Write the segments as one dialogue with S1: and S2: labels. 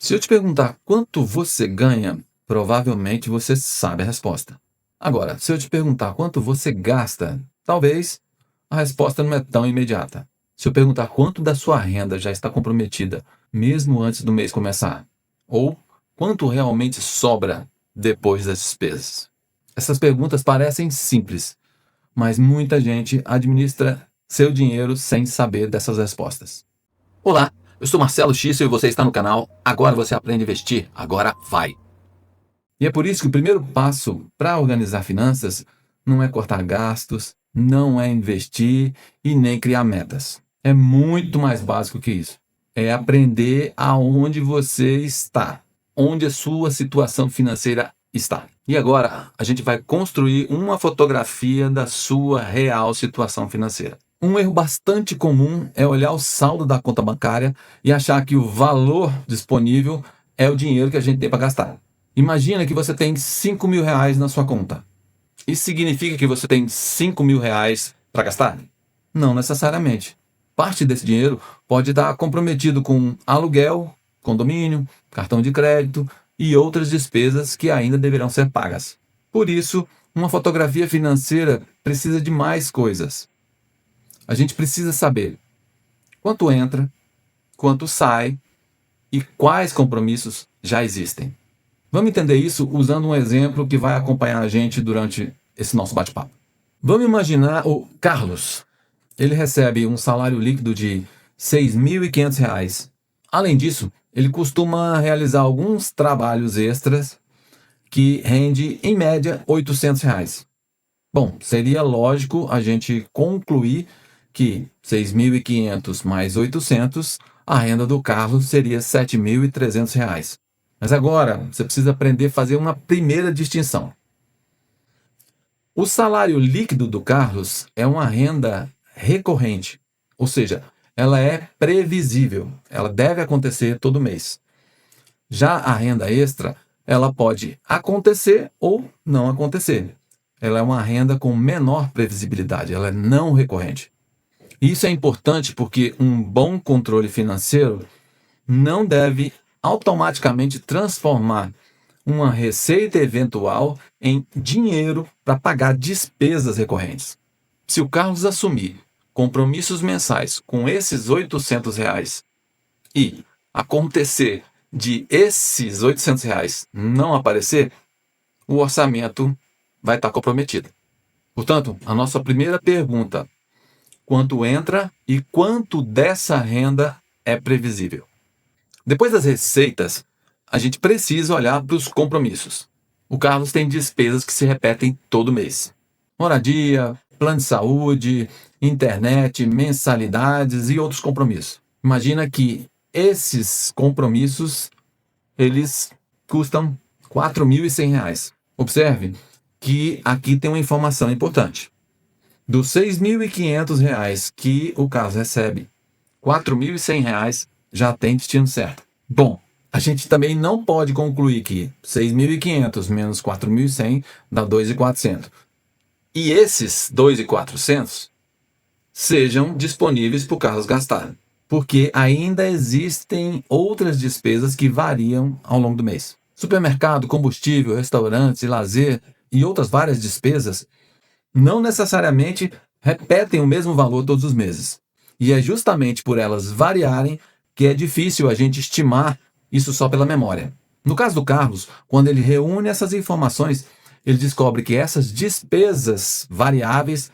S1: Se eu te perguntar quanto você ganha, provavelmente você sabe a resposta. Agora, se eu te perguntar quanto você gasta, talvez a resposta não é tão imediata. Se eu perguntar quanto da sua renda já está comprometida, mesmo antes do mês começar, ou quanto realmente sobra depois das despesas. Essas perguntas parecem simples, mas muita gente administra seu dinheiro sem saber dessas respostas. Olá, eu sou Marcelo Xício e você está no canal Agora Você Aprende a Investir, agora vai! E é por isso que o primeiro passo para organizar finanças não é cortar gastos, não é investir e nem criar metas. É muito mais básico que isso. É aprender aonde você está, onde a sua situação financeira está. E agora a gente vai construir uma fotografia da sua real situação financeira. Um erro bastante comum é olhar o saldo da conta bancária e achar que o valor disponível é o dinheiro que a gente tem para gastar. Imagina que você tem 5 mil reais na sua conta. Isso significa que você tem 5 mil reais para gastar? Não necessariamente. Parte desse dinheiro pode estar comprometido com aluguel, condomínio, cartão de crédito e outras despesas que ainda deverão ser pagas. Por isso, uma fotografia financeira precisa de mais coisas. A gente precisa saber quanto entra, quanto sai e quais compromissos já existem. Vamos entender isso usando um exemplo que vai acompanhar a gente durante esse nosso bate-papo. Vamos imaginar o Carlos. Ele recebe um salário líquido de R$ 6.500. Além disso, ele costuma realizar alguns trabalhos extras que rende, em média, R$ 800. Bom, seria lógico a gente concluir que 6.500 mais 800, a renda do Carlos seria R$ 7.300. Mas agora você precisa aprender a fazer uma primeira distinção. O salário líquido do Carlos é uma renda recorrente, ou seja, ela é previsível, ela deve acontecer todo mês. Já a renda extra, ela pode acontecer ou não acontecer. Ela é uma renda com menor previsibilidade, ela é não recorrente. Isso é importante porque um bom controle financeiro não deve automaticamente transformar uma receita eventual em dinheiro para pagar despesas recorrentes. Se o Carlos assumir compromissos mensais com esses R$ 800 e acontecer de esses R$ 800 não aparecer, o orçamento vai estar comprometido. Portanto, a nossa primeira pergunta: quanto entra e quanto dessa renda é previsível? Depois das receitas, a gente precisa olhar para os compromissos. O Carlos tem despesas que se repetem todo mês. Moradia, plano de saúde, internet, mensalidades e outros compromissos. Imagina que esses compromissos, eles custam R$ 4.100. Observe que aqui tem uma informação importante. Dos R$ 6.500 que o Carlos recebe, R$ 4.100 já tem destino certo. Bom, a gente também não pode concluir que 6.500 menos 4.100 dá 2.400. E esses 2.400 sejam disponíveis para o Carlos gastar, porque ainda existem outras despesas que variam ao longo do mês. Supermercado, combustível, restaurantes e lazer e outras várias despesas não necessariamente repetem o mesmo valor todos os meses. E é justamente por elas variarem que é difícil a gente estimar isso só pela memória. No caso do Carlos, quando ele reúne essas informações, ele descobre que essas despesas variáveis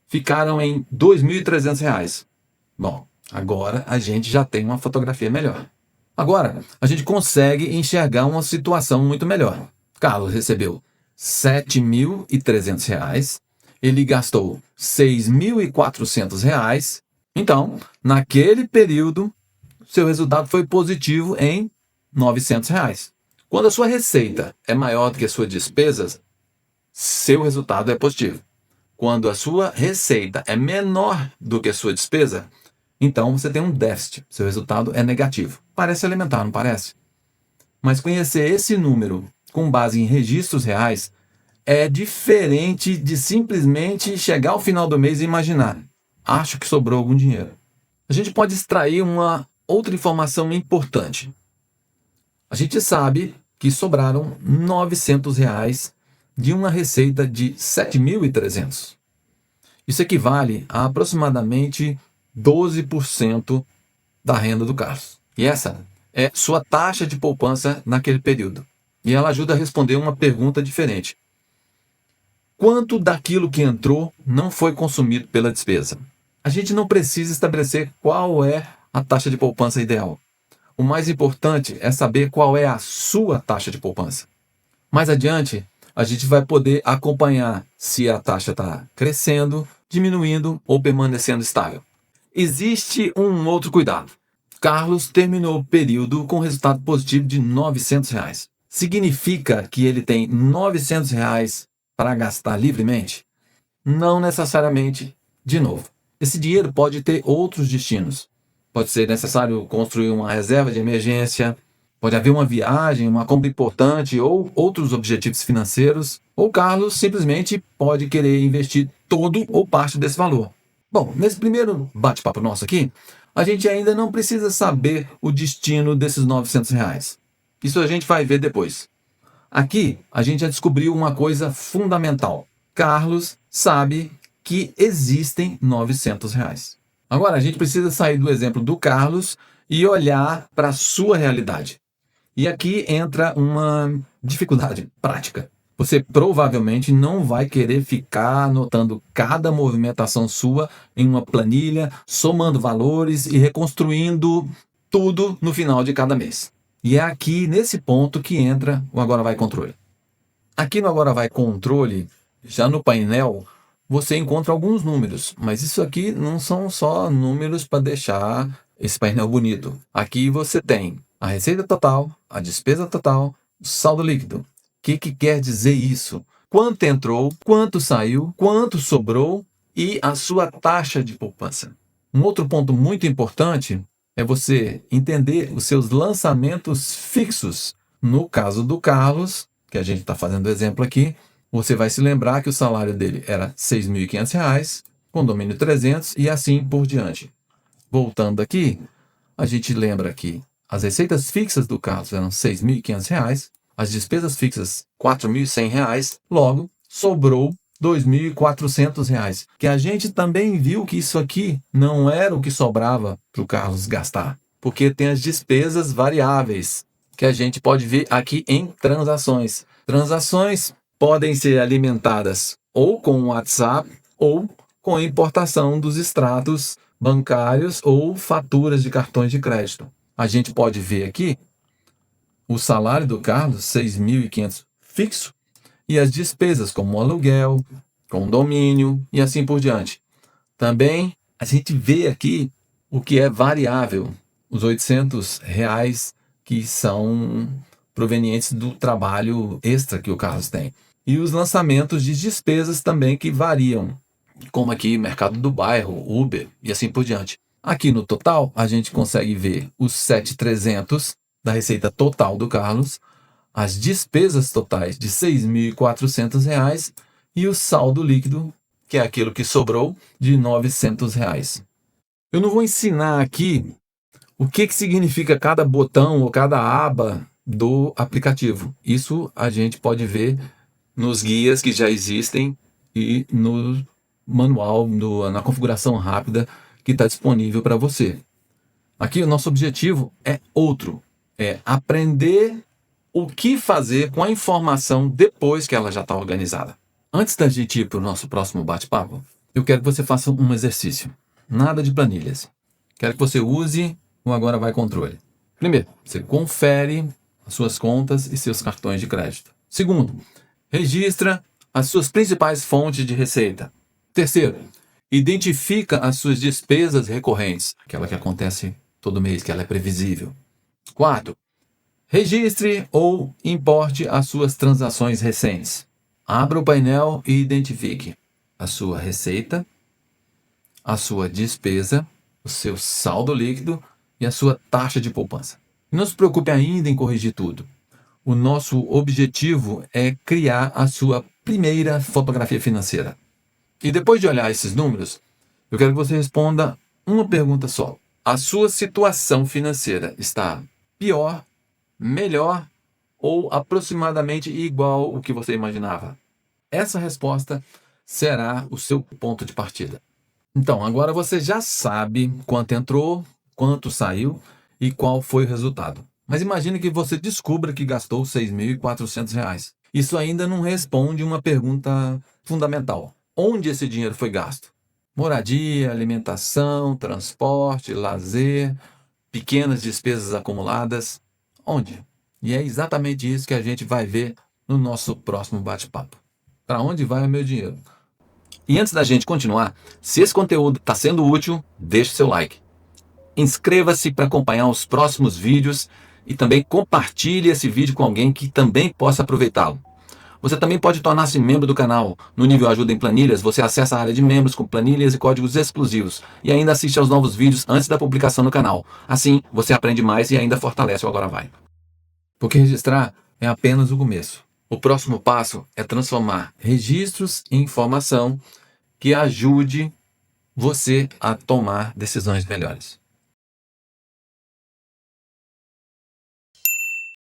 S1: ficaram em R$ 2.300. Bom, agora a gente já tem uma fotografia melhor. Agora, a gente consegue enxergar uma situação muito melhor. Carlos recebeu R$ 7.300, ele gastou R$ 6.400, então, naquele período, seu resultado foi positivo em R$ 900. Quando a sua receita é maior do que as suas despesas, seu resultado é positivo. Quando a sua receita é menor do que a sua despesa, então você tem um déficit, seu resultado é negativo. Parece elementar, não parece? Mas conhecer esse número com base em registros reais é diferente de simplesmente chegar ao final do mês e imaginar: acho que sobrou algum dinheiro. A gente pode extrair uma outra informação importante. A gente sabe que sobraram R$ 900 de uma receita de 7.300. Isso equivale a aproximadamente 12% da renda do Carlos. E essa é sua taxa de poupança naquele período. E ela ajuda a responder uma pergunta diferente. Quanto daquilo que entrou não foi consumido pela despesa? A gente não precisa estabelecer qual é a taxa de poupança ideal. O mais importante é saber qual é a sua taxa de poupança. Mais adiante, a gente vai poder acompanhar se a taxa está crescendo, diminuindo ou permanecendo estável. Existe um outro cuidado. Carlos terminou o período com resultado positivo de R$ 900. Significa que ele tem R$ 900 para gastar livremente? Não necessariamente. De novo, esse dinheiro pode ter outros destinos. Pode ser necessário construir uma reserva de emergência, pode haver uma viagem, uma compra importante ou outros objetivos financeiros, ou Carlos simplesmente pode querer investir todo ou parte desse valor. Bom, nesse primeiro bate-papo nosso aqui, a gente ainda não precisa saber o destino desses R$ 900. Isso a gente vai ver depois. Aqui, a gente já descobriu uma coisa fundamental. Carlos sabe que existem R$ 900. Agora, a gente precisa sair do exemplo do Carlos e olhar para a sua realidade. E aqui entra uma dificuldade prática. Você provavelmente não vai querer ficar anotando cada movimentação sua em uma planilha, somando valores e reconstruindo tudo no final de cada mês. E é aqui, nesse ponto, que entra o Agora Vai Controle. Aqui no Agora Vai Controle, já no painel, você encontra alguns números, mas isso aqui não são só números para deixar esse painel bonito. Aqui você tem a receita total, a despesa total, o saldo líquido. O que quer dizer isso? Quanto entrou, quanto saiu, quanto sobrou e a sua taxa de poupança. Um outro ponto muito importante é você entender os seus lançamentos fixos. No caso do Carlos, que a gente está fazendo exemplo aqui, você vai se lembrar que o salário dele era R$ 6.500, condomínio 300 e assim por diante. Voltando aqui, a gente lembra que as receitas fixas do Carlos eram R$ 6.500, as despesas fixas R$ 4.100, logo sobrou R$ 2.400, que a gente também viu que isso aqui não era o que sobrava para o Carlos gastar, porque tem as despesas variáveis, que a gente pode ver aqui em transações. Transações podem ser alimentadas ou com o WhatsApp ou com a importação dos extratos bancários ou faturas de cartões de crédito. A gente pode ver aqui o salário do Carlos, 6.500 fixo, e as despesas como aluguel, condomínio e assim por diante. Também a gente vê aqui o que é variável, os R$ 800 que são provenientes do trabalho extra que o Carlos tem. E os lançamentos de despesas também que variam, como aqui Mercado do Bairro, Uber e assim por diante. Aqui no total, a gente consegue ver os 7.300 da receita total do Carlos, as despesas totais de R$ 6.400 e o saldo líquido, que é aquilo que sobrou, de R$ 900. Eu não vou ensinar aqui o que significa cada botão ou cada aba do aplicativo. Isso a gente pode ver nos guias que já existem e no manual, na configuração rápida que está disponível para você. Aqui o nosso objetivo é outro, é aprender o que fazer com a informação depois que ela já está organizada. Antes da gente ir para o nosso próximo bate-papo, eu quero que você faça um exercício. Nada de planilhas. Quero que você use o Agora Vai Controle. Primeiro, você confere as suas contas e seus cartões de crédito. Segundo, registra as suas principais fontes de receita. Terceiro, identifica as suas despesas recorrentes, aquela que acontece todo mês, que ela é previsível. Quarto, registre ou importe as suas transações recentes. Abra o painel e identifique a sua receita, a sua despesa, o seu saldo líquido e a sua taxa de poupança. Não se preocupe ainda em corrigir tudo. O nosso objetivo é criar a sua primeira fotografia financeira. E depois de olhar esses números, eu quero que você responda uma pergunta só. A sua situação financeira está pior melhor ou aproximadamente igual ao que você imaginava? Essa resposta será o seu ponto de partida. Então, agora você já sabe quanto entrou, quanto saiu e qual foi o resultado. Mas imagine que você descubra que gastou R$ 6.400. Isso ainda não responde uma pergunta fundamental. Onde esse dinheiro foi gasto? Moradia, alimentação, transporte, lazer, pequenas despesas acumuladas. Onde? E é exatamente isso que a gente vai ver no nosso próximo bate-papo. Para onde vai o meu dinheiro? E antes da gente continuar, se esse conteúdo está sendo útil, deixe seu like. Inscreva-se para acompanhar os próximos vídeos e também compartilhe esse vídeo com alguém que também possa aproveitá-lo. Você também pode tornar-se membro do canal. No nível Ajuda em Planilhas, você acessa a área de membros com planilhas e códigos exclusivos e ainda assiste aos novos vídeos antes da publicação no canal. Assim, você aprende mais e ainda fortalece o Agora Vai. Porque registrar é apenas o começo. O próximo passo é transformar registros em informação que ajude você a tomar decisões melhores.